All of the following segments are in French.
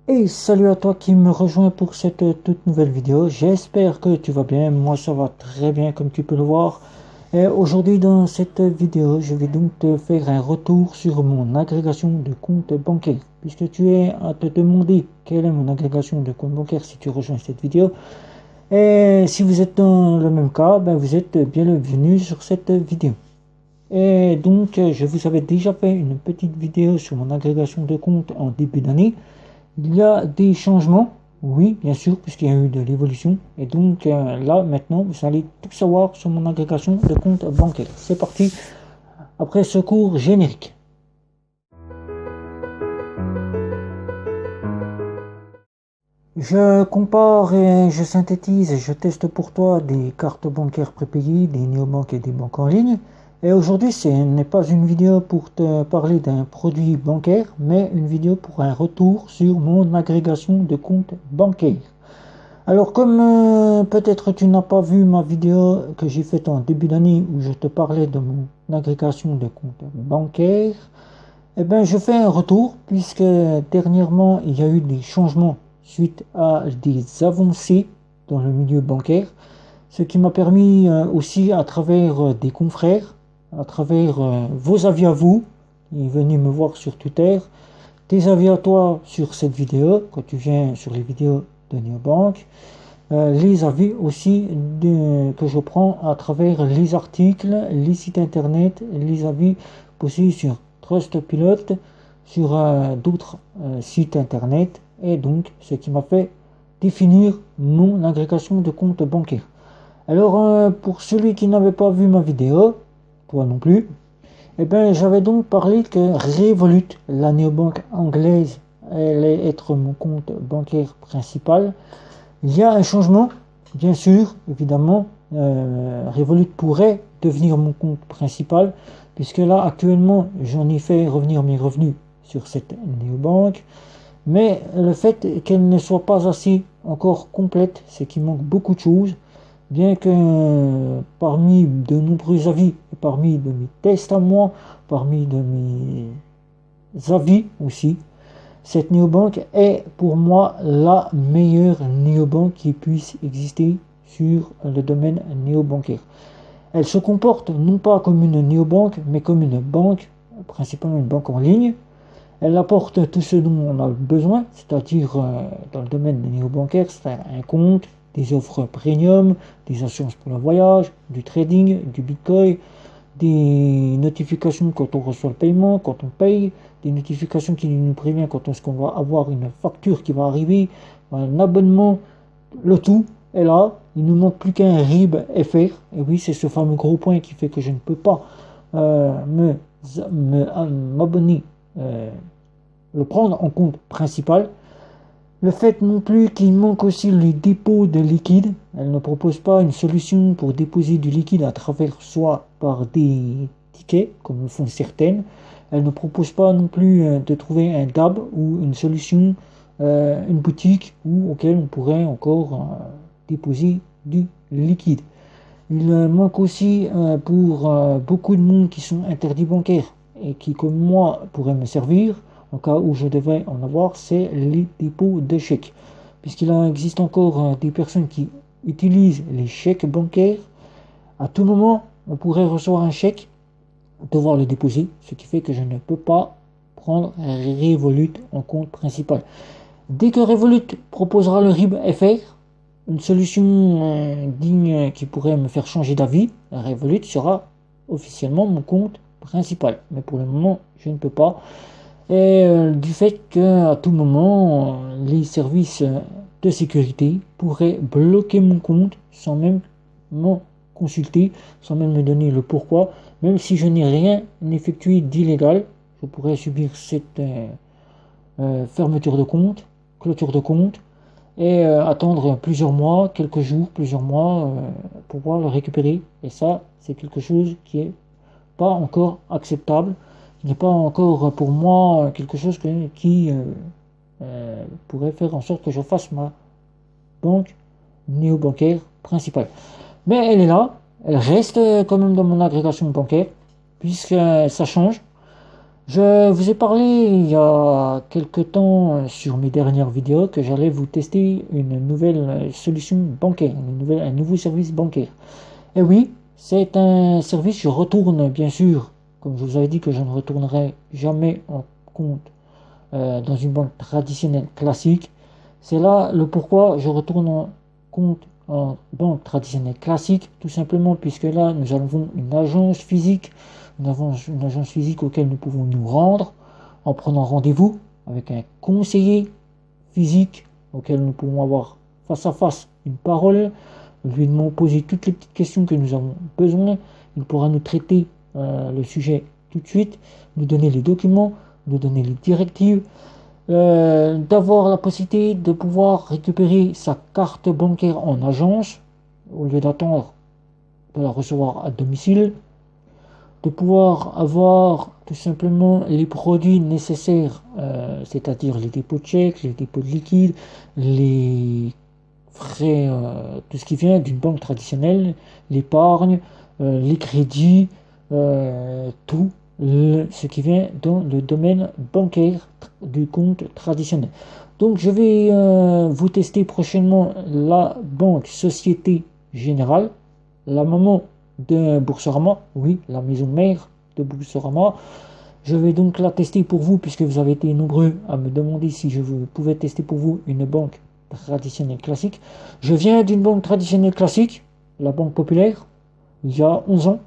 Et salut à toi qui me rejoint pour cette toute nouvelle vidéo. J'espère que tu vas bien. Moi, ça va très bien comme tu peux le voir. Et aujourd'hui, dans cette vidéo, je vais donc te faire un retour sur mon agrégation de compte bancaire. Puisque tu es à te demander quelle est mon agrégation de compte bancaire si tu rejoins cette vidéo. Et si vous êtes dans le même cas, ben vous êtes bien le bienvenu sur cette vidéo. Et donc, je vous avais déjà fait une petite vidéo sur mon agrégation de compte en début d'année. Il y a des changements, oui, bien sûr, puisqu'il y a eu de l'évolution. Et donc là, maintenant, vous allez tout savoir sur mon agrégation de compte bancaire. C'est parti, après ce cours générique. Je compare et je synthétise et je teste pour toi des cartes bancaires prépayées, des néobanques et des banques en ligne. Et aujourd'hui, ce n'est pas une vidéo pour te parler d'un produit bancaire, mais une vidéo pour un retour sur mon agrégation de compte bancaire. Alors comme peut-être tu n'as pas vu ma vidéo que j'ai faite en début d'année où je te parlais de mon agrégation de compte bancaire, eh bien je fais un retour puisque dernièrement il y a eu des changements suite à des avancées dans le milieu bancaire, ce qui m'a permis aussi à travers des confrères, à travers vos avis à vous, qui venez me voir sur Twitter, tes avis à toi sur cette vidéo, quand tu viens sur les vidéos de Neobank, les avis aussi que je prends à travers les articles, les sites internet, les avis posés sur Trustpilot, sur d'autres sites internet, et donc ce qui m'a fait définir mon agrégation de compte bancaire. Alors pour celui qui n'avait pas vu ma vidéo, toi non plus, eh ben, j'avais donc parlé que Revolut, la néobanque anglaise, allait être mon compte bancaire principal. Il y a un changement, bien sûr, évidemment. Revolut pourrait devenir mon compte principal, puisque là, actuellement, j'en ai fait revenir mes revenus sur cette néobanque. Mais le fait qu'elle ne soit pas assez encore complète, c'est qu'il manque beaucoup de choses. Bien que parmi de nombreux avis, parmi de mes tests à moi, parmi de mes avis aussi, cette néobanque est pour moi la meilleure néobanque qui puisse exister sur le domaine néobancaire. Elle se comporte non pas comme une néobanque, mais comme une banque, principalement une banque en ligne. Elle apporte tout ce dont on a besoin, c'est-à-dire dans le domaine des néobancaires, c'est un compte, des offres premium, des assurances pour le voyage, du trading, du bitcoin, des notifications quand on reçoit le paiement, quand on paye, des notifications qui nous préviennent quand est-ce qu'on va avoir une facture qui va arriver, un abonnement, le tout est là. Il ne nous manque plus qu'un RIB FR. Et oui, c'est ce fameux gros point qui fait que je ne peux pas m'abonner, le prendre en compte principal. Le fait non plus qu'il manque aussi le dépôt de liquide. Elle ne propose pas une solution pour déposer du liquide à travers soit par des tickets, comme le font certaines. Elle ne propose pas non plus de trouver un DAB ou une solution, une boutique auquel on pourrait encore déposer du liquide. Il manque aussi pour beaucoup de monde qui sont interdits bancaires et qui, comme moi, pourraient me servir en cas où je devrais en avoir, c'est les dépôts de chèques. Puisqu'il existe encore des personnes qui utilisent les chèques bancaires, à tout moment, on pourrait recevoir un chèque, devoir le déposer, ce qui fait que je ne peux pas prendre Revolut en compte principal. Dès que Revolut proposera le RIB FR, une solution digne qui pourrait me faire changer d'avis, Revolut sera officiellement mon compte principal. Mais pour le moment, je ne peux pas. Et du fait qu'à tout moment, les services de sécurité pourraient bloquer mon compte sans même m'en consulter, sans même me donner le pourquoi. Même si je n'ai rien effectué d'illégal, je pourrais subir cette fermeture de compte, clôture de compte, et attendre plusieurs mois, quelques jours, plusieurs mois pour pouvoir le récupérer. Et ça, c'est quelque chose qui est pas encore acceptable, qui n'est pas encore pour moi quelque chose qui pourrait faire en sorte que je fasse ma banque néo-bancaire principale. Mais elle est là, elle reste quand même dans mon agrégation bancaire, puisque ça change. Je vous ai parlé il y a quelque temps sur mes dernières vidéos que j'allais vous tester une nouvelle solution bancaire, un nouveau service bancaire. Et oui, c'est un service, je retourne bien sûr, comme je vous avais dit que je ne retournerai jamais en compte dans une banque traditionnelle classique. C'est là le pourquoi je retourne en compte en banque traditionnelle classique, tout simplement puisque là nous avons une agence physique, une agence physique auquel nous pouvons nous rendre en prenant rendez-vous avec un conseiller physique auquel nous pouvons avoir face à face une parole, lui poser toutes les petites questions que nous avons besoin. Il pourra nous traiter le sujet tout de suite, nous donner les documents, nous donner les directives, d'avoir la possibilité de pouvoir récupérer sa carte bancaire en agence au lieu d'attendre de la recevoir à domicile, de pouvoir avoir tout simplement les produits nécessaires, c'est-à-dire les dépôts de chèques, les dépôts de liquide, les frais, tout ce qui vient d'une banque traditionnelle, l'épargne, les crédits, tout ce qui vient dans le domaine bancaire du compte traditionnel. Donc je vais vous tester prochainement la banque Société Générale, la maman de Boursorama, oui, la maison mère de Boursorama. Je vais donc la tester pour vous puisque vous avez été nombreux à me demander si je pouvais tester pour vous une banque traditionnelle classique. Je viens d'une banque traditionnelle classique, la Banque Populaire, il y a 11 ans.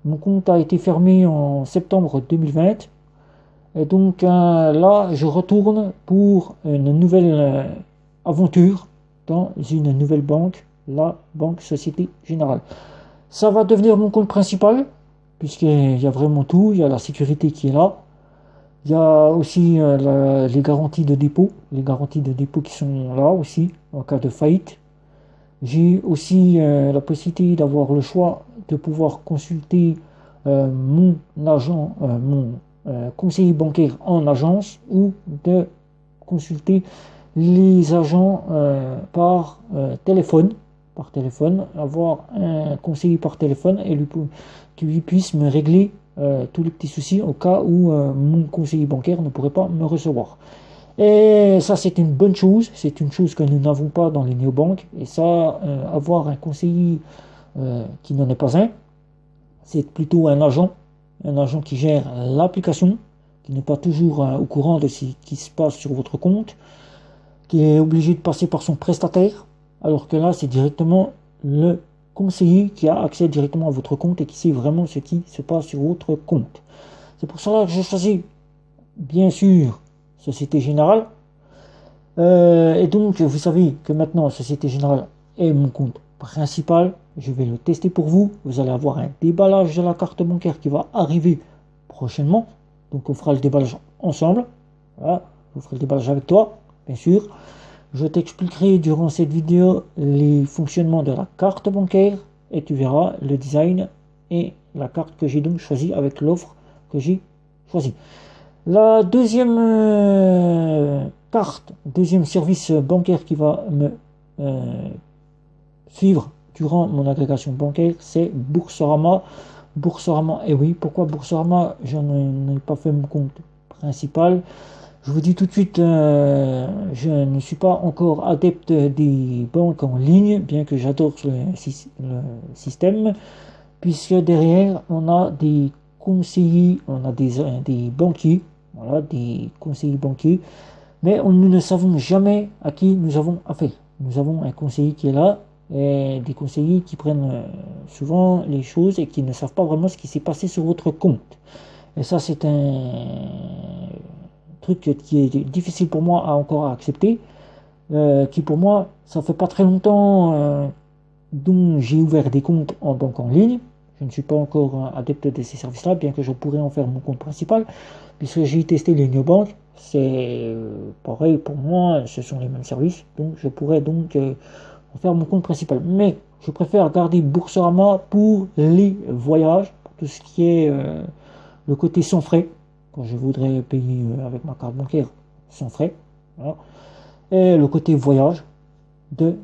Mon compte a été fermé en septembre 2020. Et donc là, je retourne pour une nouvelle aventure dans une nouvelle banque, la Banque Société Générale. Ça va devenir mon compte principal, puisqu'il y a vraiment tout. Il y a la sécurité qui est là. Il y a aussi les garanties de dépôt. Les garanties de dépôt qui sont là aussi, en cas de faillite. J'ai aussi la possibilité d'avoir le choix de pouvoir consulter mon agent, mon conseiller bancaire en agence ou de consulter les agents par téléphone, avoir un conseiller par téléphone et qui lui puisse me régler tous les petits soucis au cas où mon conseiller bancaire ne pourrait pas me recevoir. Et ça, c'est une bonne chose, c'est une chose que nous n'avons pas dans les néobanques. Et ça, avoir un conseiller qui n'en est pas un, c'est plutôt un agent qui gère l'application, qui n'est pas toujours au courant de ce qui se passe sur votre compte, qui est obligé de passer par son prestataire, alors que là, c'est directement le conseiller qui a accès directement à votre compte et qui sait vraiment ce qui se passe sur votre compte. C'est pour cela que j'ai choisi, bien sûr, Société Générale. Et donc, vous savez que maintenant, Société Générale est mon compte principal. Je vais le tester pour vous. Vous allez avoir un déballage de la carte bancaire qui va arriver prochainement. Donc, on fera le déballage ensemble. Voilà. Je ferai le déballage avec toi, bien sûr. Je t'expliquerai durant cette vidéo les fonctionnements de la carte bancaire et tu verras le design et la carte que j'ai donc choisie avec l'offre que j'ai choisie. La deuxième deuxième service bancaire qui va me suivre durant mon agrégation bancaire, c'est Boursorama. Boursorama, et oui, pourquoi Boursorama? Je n'en ai pas fait mon compte principal. Je vous dis tout de suite, je ne suis pas encore adepte des banques en ligne, bien que j'adore le système, puisque derrière, on a des conseillers, on a des banquiers, voilà, des conseillers banquiers, mais nous ne savons jamais à qui nous avons affaire. Nous avons un conseiller qui est là, et des conseillers qui prennent souvent les choses et qui ne savent pas vraiment ce qui s'est passé sur votre compte. Et ça, c'est un truc qui est difficile pour moi à encore accepter, qui pour moi, ça fait pas très longtemps dont j'ai ouvert des comptes en banque en ligne. Je ne suis pas encore adepte de ces services-là, bien que je pourrais en faire mon compte principal, puisque j'ai testé les néobanques. C'est pareil pour moi, ce sont les mêmes services, donc je pourrais donc en faire mon compte principal. Mais je préfère garder Boursorama pour les voyages, pour tout ce qui est le côté sans frais, quand je voudrais payer avec ma carte bancaire sans frais. Voilà. Et le côté voyage de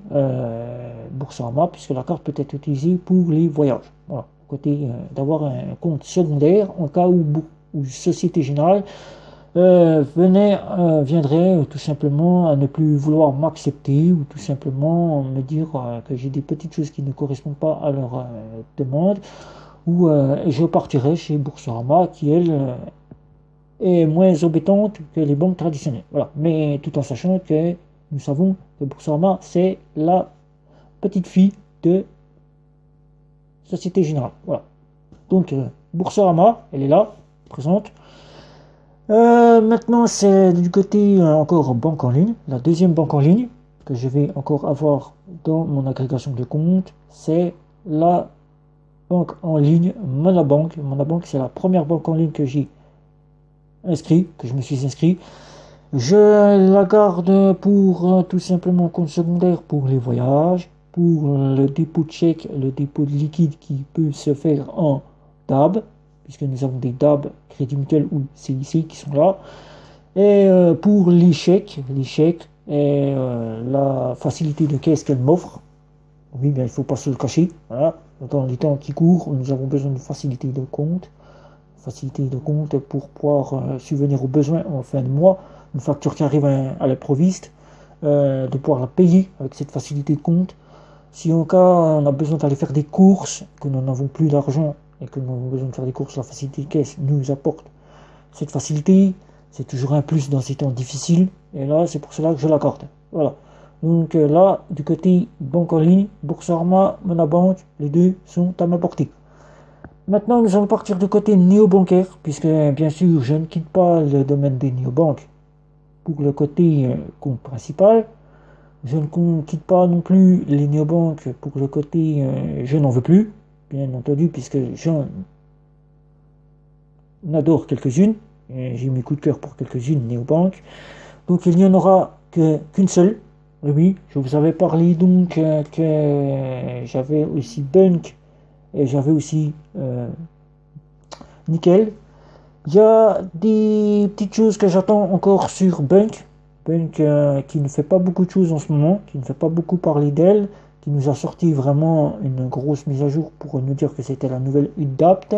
Boursorama, puisque la carte peut être utilisée pour les voyages. Voilà. Côté d'avoir un compte secondaire en cas où ou Société Générale viendrait tout simplement à ne plus vouloir m'accepter ou tout simplement me dire que j'ai des petites choses qui ne correspondent pas à leur demande, ou je partirais chez Boursorama qui, elle, est moins embêtante que les banques traditionnelles. Voilà. Mais tout en sachant que nous savons que Boursorama, c'est la petite fille de Société Générale. Voilà. Donc, Boursorama, elle est là, présente. Maintenant, c'est du côté encore banque en ligne. La deuxième banque en ligne que je vais encore avoir dans mon agrégation de comptes, c'est la banque en ligne Monabank. Monabank, c'est la première banque en ligne que j'ai que je me suis inscrit. Je la garde pour tout simplement compte secondaire pour les voyages, pour le dépôt de chèque, le dépôt de liquide qui peut se faire en DAB, puisque nous avons des DAB, Crédit Mutuel ou CIC qui sont là. Et pour les chèques et la facilité de caisse qu'elle m'offre, oui, bien, il ne faut pas se le cacher. Voilà. Dans les temps qui courent, nous avons besoin de facilité de compte pour pouvoir subvenir aux besoins en fin de mois. Une facture qui arrive à l'improviste, de pouvoir la payer avec cette facilité de compte. Si en cas on a besoin d'aller faire des courses, que nous n'avons plus d'argent et que nous avons besoin de faire des courses, la facilité de caisse nous apporte cette facilité. C'est toujours un plus dans ces temps difficiles. Et là, c'est pour cela que je la garde. Voilà. Donc là, du côté banque en ligne, Boursorama, Monabank, les deux sont à ma portée. Maintenant, nous allons partir du côté néobancaire, puisque bien sûr, je ne quitte pas le domaine des néobanques pour le côté compte principal. Je ne quitte pas non plus les néobanques pour le côté je n'en veux plus, bien entendu, puisque j'en adore quelques-unes. J'ai mis coup de cœur pour quelques-unes néobanques. Donc il n'y en aura qu'une seule. Oui, je vous avais parlé donc que j'avais aussi Bunk et j'avais aussi Nickel. Il y a des petites choses que j'attends encore sur Bunk. Bunk qui ne fait pas beaucoup de choses en ce moment, qui ne fait pas beaucoup parler d'elle, qui nous a sorti vraiment une grosse mise à jour pour nous dire que c'était la nouvelle UDAPT,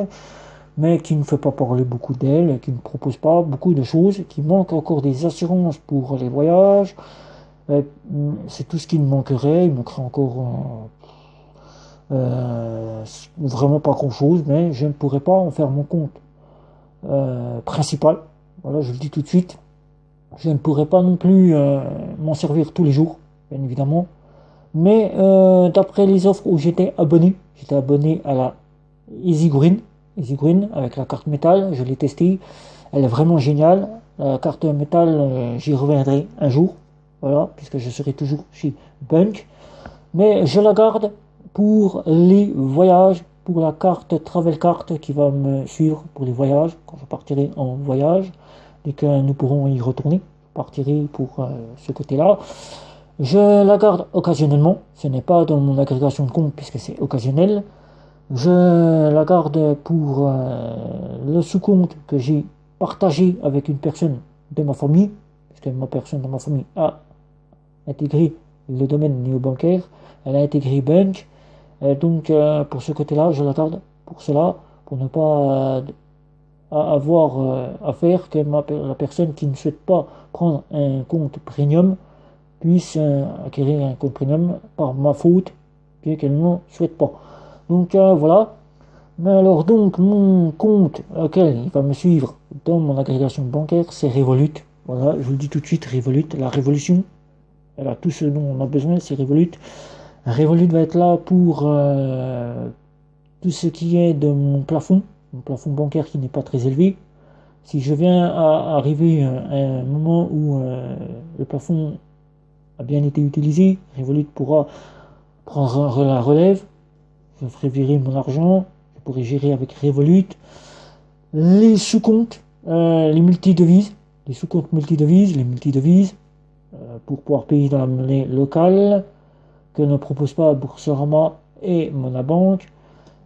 mais qui ne fait pas parler beaucoup d'elle, qui ne propose pas beaucoup de choses, qui manque encore des assurances pour les voyages. C'est tout ce qui me manquerait. Il manquerait encore vraiment pas grand chose, mais je ne pourrais pas en faire mon compte principal. Voilà, je le dis tout de suite. Je ne pourrais pas non plus m'en servir tous les jours, bien évidemment. Mais d'après les offres où j'étais abonné à la Easy Green avec la carte métal. Je l'ai testée. Elle est vraiment géniale. La carte métal, j'y reviendrai un jour. Voilà, puisque je serai toujours chez Bunk. Mais je la garde pour les voyages, pour la carte Travel Card qui va me suivre pour les voyages, quand je partirai en voyage, dès que nous pourrons y retourner, je partirai pour ce côté-là. Je la garde occasionnellement, ce n'est pas dans mon agrégation de compte puisque c'est occasionnel. Je la garde pour le sous-compte que j'ai partagé avec une personne de ma famille, puisque ma personne de ma famille a intégré le domaine néobancaire, elle a intégré Bunk. Donc pour ce côté-là, je la garde pour cela, pour ne pas avoir affaire que la personne qui ne souhaite pas prendre un compte premium puisse acquérir un compte premium par ma faute, bien qu'elle ne souhaite pas. Donc voilà. Mais alors donc mon compte auquel il va me suivre dans mon agrégation bancaire, c'est Revolut. Voilà, je vous le dis tout de suite, Revolut, la révolution. Elle a tout ce dont on a besoin, c'est Revolut. Revolut va être là pour tout ce qui est de mon plafond bancaire qui n'est pas très élevé. Si je viens à arriver à un moment où le plafond a bien été utilisé, Revolut pourra prendre la relève. Je ferai virer mon argent, je pourrai gérer avec Revolut. Les sous-comptes, les multidevises, les sous-comptes multidevises, pour pouvoir payer dans la monnaie locale, que ne propose pas Boursorama et Monabank,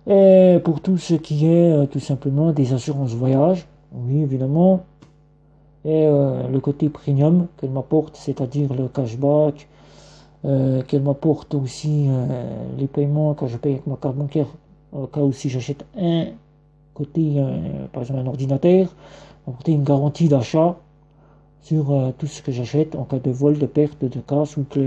et pour tout ce qui est tout simplement des assurances voyage, oui évidemment, et le côté premium qu'elle m'apporte, c'est-à-dire le cashback, qu'elle m'apporte aussi les paiements quand je paye avec ma carte bancaire, au cas où si j'achète un côté, par exemple, un ordinateur, apporter une garantie d'achat sur tout ce que j'achète en cas de vol, de perte, de casse, ou que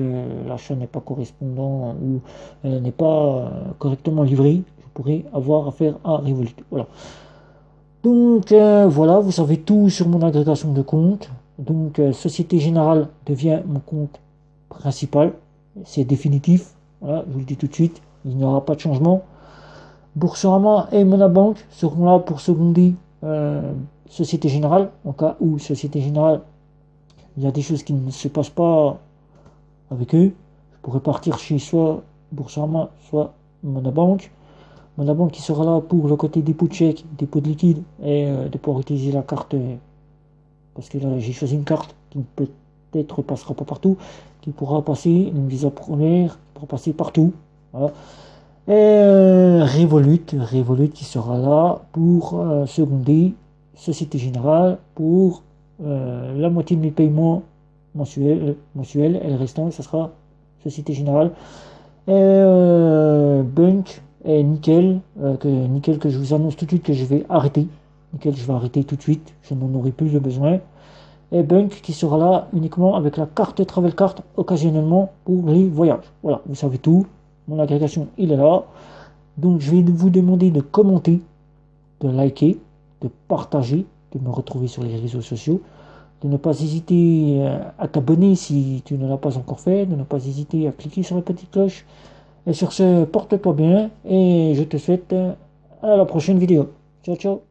l'achat n'est pas correspondant ou n'est pas correctement livré, je pourrais avoir affaire à Revolut. Voilà. Donc voilà, vous savez tout sur mon agrégation de comptes. Donc Société Générale devient mon compte principal. C'est définitif. Voilà, je vous le dis tout de suite, il n'y aura pas de changement. Boursorama et Monabank seront là pour seconder Société Générale. En cas où Société Générale, il y a des choses qui ne se passent pas avec eux, je pourrais partir chez soit Boursorama, soit Monabank. Monabank qui sera là pour le côté dépôt de chèque, dépôt de liquide et de pouvoir utiliser la carte, parce que là j'ai choisi une carte qui peut-être passera pas partout, qui pourra passer une Visa première, qui pourra passer partout. Voilà. Et Revolut qui sera là pour seconder Société Générale pour la moitié de mes paiements mensuels et le restant ça sera Société Générale. Et Bunk et Nickel que je vous annonce tout de suite que je vais arrêter. Nickel, je vais arrêter tout de suite, je n'en aurai plus de besoin. Et Bunk qui sera là uniquement avec la carte Travel Card occasionnellement pour les voyages. Voilà, vous savez tout, mon agrégation il est là. Donc je vais vous demander de commenter, de liker, de partager, de me retrouver sur les réseaux sociaux, de ne pas hésiter à t'abonner si tu ne l'as pas encore fait, de ne pas hésiter à cliquer sur la petite cloche. Et sur ce, porte-toi bien et je te souhaite à la prochaine vidéo. Ciao, ciao.